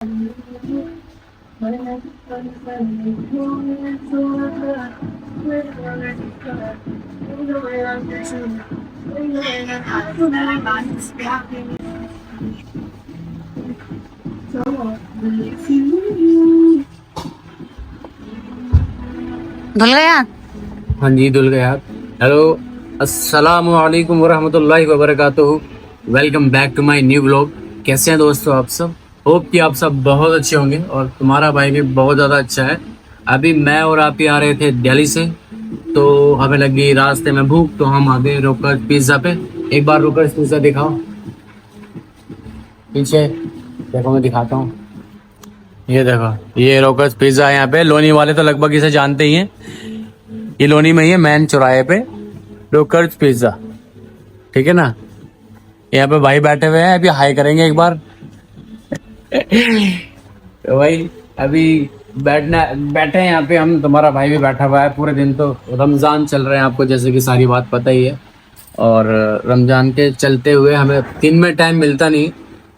धुल गया। हाँ जी, धुल गया। हेलो, अस्सलामु अलैकुम वरहमतुल्लाहि वबरकातुहू। Welcome back to my new vlog. कैसे हैं दोस्तों आप सब? होप कि आप सब बहुत अच्छे होंगे और तुम्हारा भाई भी बहुत ज़्यादा अच्छा है। अभी मैं और आप ही आ रहे थे दिल्ली से, तो हमें लगी रास्ते में भूख, तो हम आ गए रोकर्स पिज़्ज़ा पे। एक बार रोकर्स पिज़्ज़ा दिखाओ पीछे, देखो मैं दिखाता हूँ। ये देखो, ये रोकर्स पिज़्ज़ा है यहाँ पे। लोनी वाले तो लगभग इसे जानते ही हैं। ये लोनी में ही है, मैन चौराहे पे रोकर्स पिज़्ज़ा। ठीक है ना। यहाँ पे भाई बैठे हुए हैं, अभी हाई करेंगे एक बार। तो भाई अभी बैठे हैं यहाँ पे हम। तुम्हारा भाई भी बैठा हुआ है। पूरे दिन तो रमज़ान चल रहे हैं, आपको जैसे कि सारी बात पता ही है। और रमज़ान के चलते हुए हमें दिन में टाइम मिलता नहीं,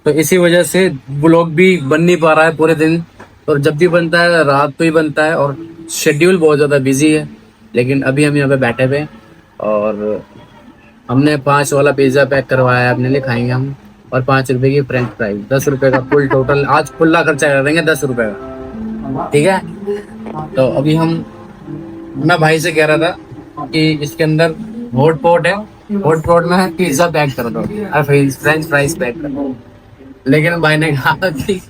तो इसी वजह से व्लॉग भी बन नहीं पा रहा है पूरे दिन। और जब भी बनता है रात को ही बनता है, और शेड्यूल बहुत ज़्यादा बिजी है। लेकिन अभी हम यहाँ पे बैठे हुए हैं और हमने 5 वाला पिज़्ज़ा पैक करवाया है, अपने लिए खाएंगे हम। और 5 रुपए की फ्रेंच फ्राइज, 10 रुपए का फुल टोटल। आज खुला खर्चा कर देंगे 10 रुपए का, ठीक है। तो अभी मैं भाई से कह रहा था कि इसके अंदर हॉट पॉट है, हॉट पॉट में पिज़्ज़ा पैक कर दो और फ्रेंच फ्राइज पैक कर दो। लेकिन भाई ने कहा कि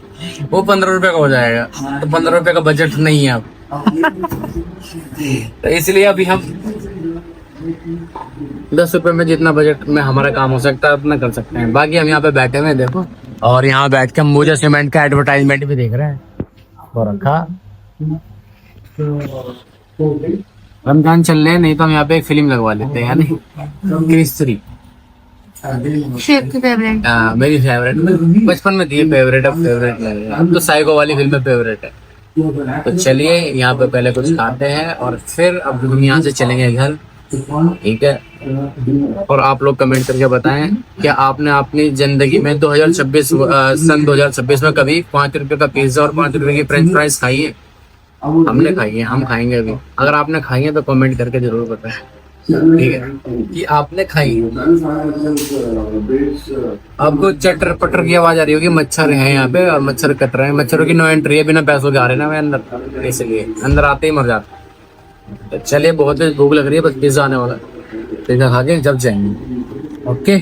वो 15 रुपए का हो जाएगा, तो 15 रुपए का बजट नहीं है अब। तो इसलिए अभी हम 10 रुपए में जितना बजट में हमारा काम हो सकता है उतना कर सकते हैं। बाकी हम यहाँ पे बैठे हुए हैं, देखो। और यहाँ बैठ के हम अंबुजा सीमेंट का एडवर्टाइजमेंट भी देख रहे हैं। और रखा रमजान चल रहे हैं, नहीं तो हम यहाँ पे एक फिल्म लगवा लेते हैं, यानी केसरी। शेफ की फेवरेट। मेरी फेवरेट बचपन में थी, फेवरेट अब फेवरेट नहीं है। अब तो साइको वाली फिल्म फेवरेट है। तो चलिए यहाँ पे पहले कुछ खाते हैं और फिर अब हम यहाँ से चलेंगे घर, ठीक है। और आप लोग कमेंट करके बताएं, क्या आपने अपनी जिंदगी में 2026 सन 2026 में कभी 5 रुपए का पिज्जा और 5 रुपए की फ्रेंच फ्राइज खाई है? हमने खाई है, हम खाएंगे अभी। अगर आपने खाई है तो कमेंट करके जरूर बताएं, ठीक है, कि आपने खाई है। आपको चटर पटर की आवाज आ रही होगी, मच्छर है यहाँ पे और मच्छर कट रहे हैं। मच्छरों की नो एंट्री है, बिना पैसों के आ रहे हैं ना मैं अंदर, इसलिए अंदर आते ही मर जाता। तो चलिए, बहुत तेज भूख लग रही है, बस पिज्जा आने वाला है। पिज्जा खा के जब जाएंगे, ओके।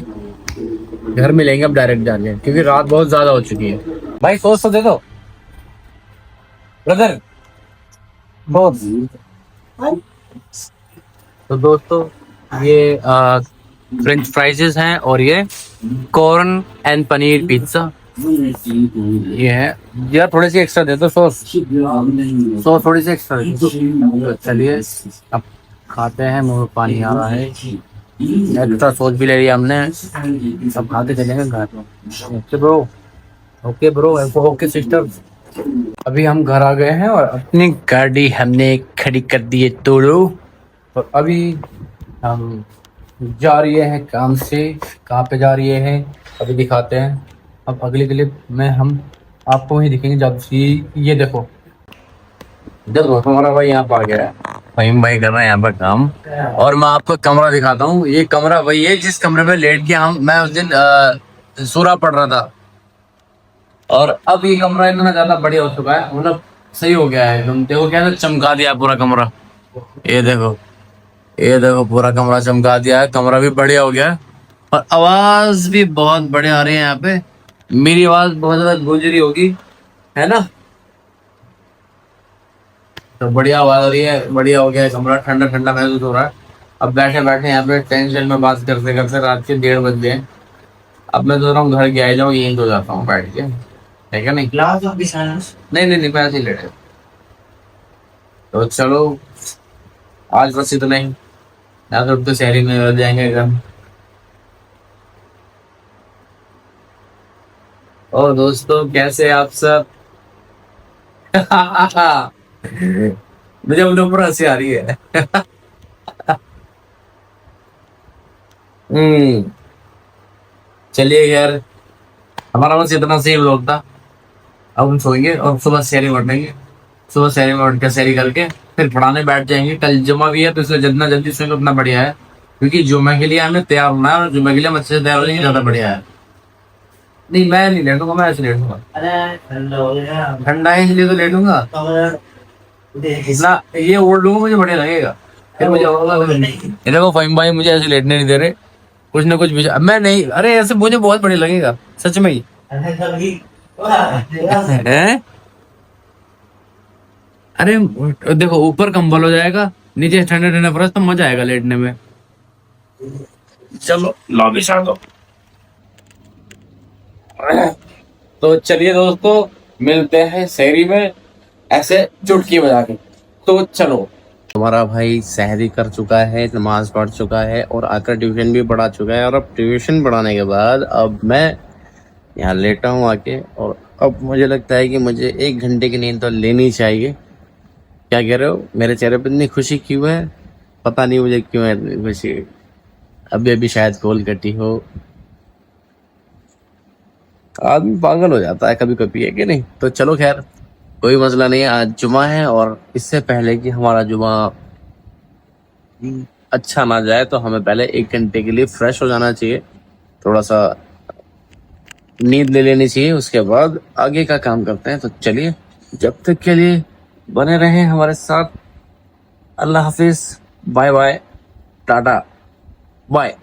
घर मिलेंगे अब डायरेक्ट जाके, क्योंकि रात बहुत ज्यादा हो चुकी है। भाई सॉस तो दे दो ब्रदर, सॉस। तो दोस्तों, ये फ्रेंच फ्राइजेस हैं और ये कॉर्न एंड पनीर पिज्जा ये है। यार थोड़ी सी एक्स्ट्रा दे दो सॉस, सॉस थोड़ी सी एक्स्ट्रा दे दो। तो चलिए अब खाते हैं, मुंह में पानी आ रहा है। एक्स्ट्रा सॉस भी ले लिया हमने, सब खा के चलेंगे घर। Okay bro, okay bro, okay sister. अभी हम घर आ गए हैं और अपनी गाड़ी हमने खड़ी कर दी है तोड़ो। तो अभी हम जा रही है काम से। कहाँ पे जा रही है अभी दिखाते हैं। अब अगली क्लिप में हम आपको ही दिखेंगे जब ये देखो, देखो हमारा भाई यहाँ पर आ गया है। फहीम भाई कर रहे हैं यहाँ पर काम। और मैं आपको कमरा दिखाता हूँ। ये कमरा वही है जिस कमरे में लेट के मैं उस दिन सूरा पढ़ रहा था। और अब ये कमरा इतना ज्यादा बढ़िया हो चुका है, मतलब सही हो गया है। तुम देखो क्या चमका दिया पूरा कमरा। ये देखो, ये देखो पूरा कमरा चमका दिया है। कमरा भी बढ़िया हो गया है और आवाज भी बहुत बढ़िया आ रही है यहाँ पे। मेरी आवाज बहुत ज्यादा गूंज रही होगी, है ना। तो बढ़िया आवाज आ रही है, बढ़िया हो गया है कमरा, ठंडा ठंडा महसूस हो रहा है। अब बैठे बैठे यहाँ पे टेंशन में बात करते करते रात के 1:30 बज गए। अब मैं सोच रहा हूँ घर गया जाऊँ, यहीं सो जाता हूँ बैठ के, है क्या। नहीं नहीं नहीं नहीं, मैं ऐसे ही लेटे। तो चलो आज बस इतना ही, या तो शहरी में रह जाएंगे एकदम। और दोस्तों कैसे आप सब? मुझे उनके ऊपर हंसी आ रही है। चलिए यार, हमारा बस इतना सही व्लॉग था। अब हम सोएंगे और सुबह सैरी में उठेंगे। सुबह सैरी में उठ के सैरी करके फिर पढ़ाने बैठ जाएंगे। कल जुम्मा भी है तो इसलिए जितना जल्दी सोएंगे उतना बढ़िया है, क्योंकि जुम्मे के लिए हमें तैयार होना है और जुम्मे के लिए हम अच्छे से तैयार हो जाएंगे, ज्यादा बढ़िया है। नहीं मैं नहीं लेटूंगा, मैं ऐसे लेटूंगा। ठंडा है इसलिए तो लेटूंगा ना, ये ओढ़ लूंगा मुझे बढ़िया लगेगा। फिर मुझे ये देखो फहीम भाई मुझे ऐसे लेटने नहीं दे रहे, कुछ ना कुछ मैं नहीं, अरे ऐसे मुझे बहुत बढ़िया लगेगा सच में ही। हैं? अरे देखो ऊपर कंबल हो जाएगा, नीचे ठंडा ठंडा फर्श, तो मजा आएगा लेटने में। चलो लॉबी शांत हो। तो चलिए दोस्तों, मिलते हैं शहरी में ऐसे चुटकी बजा के। तो चलो, तुम्हारा भाई सहरी कर चुका है, नमाज पढ़ चुका है और आकर ट्यूशन भी पढ़ा चुका है। और अब ट्यूशन पढ़ाने के बाद अब मैं यहाँ लेटा हूँ आके, और अब मुझे लगता है कि मुझे 1 घंटे की नींद तो लेनी चाहिए। क्या कह रहे हो? मेरे चेहरे पर इतनी खुशी क्यों है? पता नहीं मुझे क्यों है इतनी खुशी। अभी अभी शायद कॉल कटी हो। आदमी पागल हो जाता है कभी कभी, है कि नहीं? तो चलो खैर, कोई मसला नहीं है। आज जुमा है और इससे पहले कि हमारा जुमा अच्छा ना जाए तो हमें पहले 1 घंटे के लिए फ्रेश हो जाना चाहिए, थोड़ा सा नींद ले लेनी चाहिए, उसके बाद आगे का काम करते हैं। तो चलिए, जब तक के लिए बने रहें हमारे साथ। अल्लाह हाफिज, बाय बाय, टाटा, बाय।